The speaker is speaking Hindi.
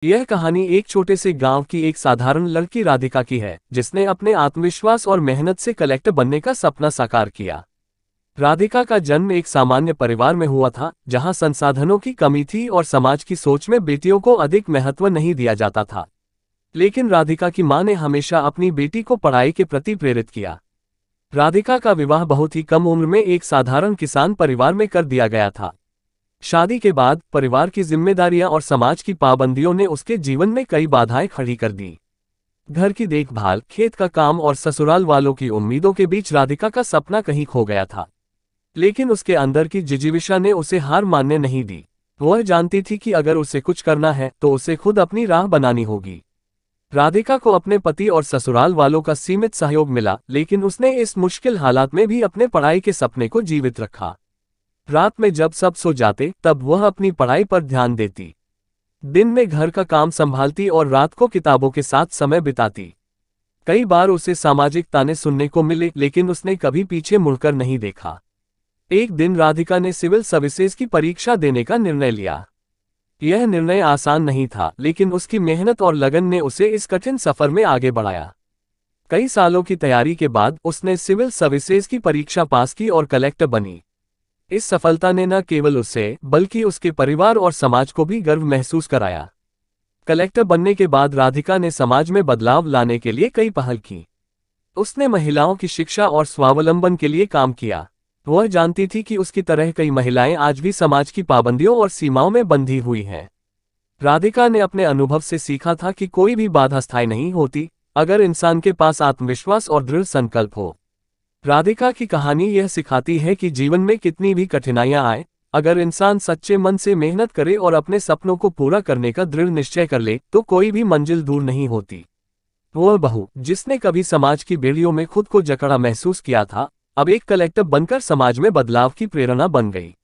यह कहानी एक छोटे से गांव की एक साधारण लड़की राधिका की है, जिसने अपने आत्मविश्वास और मेहनत से कलेक्टर बनने का सपना साकार किया। राधिका का जन्म एक सामान्य परिवार में हुआ था, जहां संसाधनों की कमी थी और समाज की सोच में बेटियों को अधिक महत्व नहीं दिया जाता था। लेकिन राधिका की मां ने हमेशा अपनी बेटी को पढ़ाई के प्रति प्रेरित किया। राधिका का विवाह बहुत ही कम उम्र में एक साधारण किसान परिवार में कर दिया गया था। शादी के बाद परिवार की जिम्मेदारियां और समाज की पाबंदियों ने उसके जीवन में कई बाधाएं खड़ी कर दी। घर की देखभाल, खेत का काम और ससुराल वालों की उम्मीदों के बीच राधिका का सपना कहीं खो गया था। लेकिन उसके अंदर की जिजीविषा ने उसे हार मानने नहीं दी। वह जानती थी कि अगर उसे कुछ करना है तो उसे खुद अपनी राह बनानी होगी। राधिका को अपने पति और ससुराल वालों का सीमित सहयोग मिला, लेकिन उसने इस मुश्किल हालात में भी अपने पढ़ाई के सपने को जीवित रखा। रात में जब सब सो जाते तब वह अपनी पढ़ाई पर ध्यान देती। दिन में घर का काम संभालती और रात को किताबों के साथ समय बिताती। कई बार उसे सामाजिक ताने सुनने को मिले, लेकिन उसने कभी पीछे मुड़कर नहीं देखा। एक दिन राधिका ने सिविल सर्विसेज की परीक्षा देने का निर्णय लिया। यह निर्णय आसान नहीं था, लेकिन उसकी मेहनत और लगन ने उसे इस कठिन सफर में आगे बढ़ाया। कई सालों की तैयारी के बाद उसने सिविल सर्विसेज की परीक्षा पास की और कलेक्टर बनी। इस सफलता ने न केवल उसे बल्कि उसके परिवार और समाज को भी गर्व महसूस कराया। कलेक्टर बनने के बाद राधिका ने समाज में बदलाव लाने के लिए कई पहल की। उसने महिलाओं की शिक्षा और स्वावलंबन के लिए काम किया। वह जानती थी कि उसकी तरह कई महिलाएं आज भी समाज की पाबंदियों और सीमाओं में बंधी हुई हैं। राधिका ने अपने अनुभव से सीखा था कि कोई भी बाधा स्थायी नहीं होती, अगर इंसान के पास आत्मविश्वास और दृढ़ संकल्प हो। राधिका की कहानी यह सिखाती है कि जीवन में कितनी भी कठिनाइयां आए, अगर इंसान सच्चे मन से मेहनत करे और अपने सपनों को पूरा करने का दृढ़ निश्चय कर ले, तो कोई भी मंजिल दूर नहीं होती। वह बहू, जिसने कभी समाज की बेड़ियों में खुद को जकड़ा महसूस किया था, अब एक कलेक्टर बनकर समाज में बदलाव की प्रेरणा बन गई।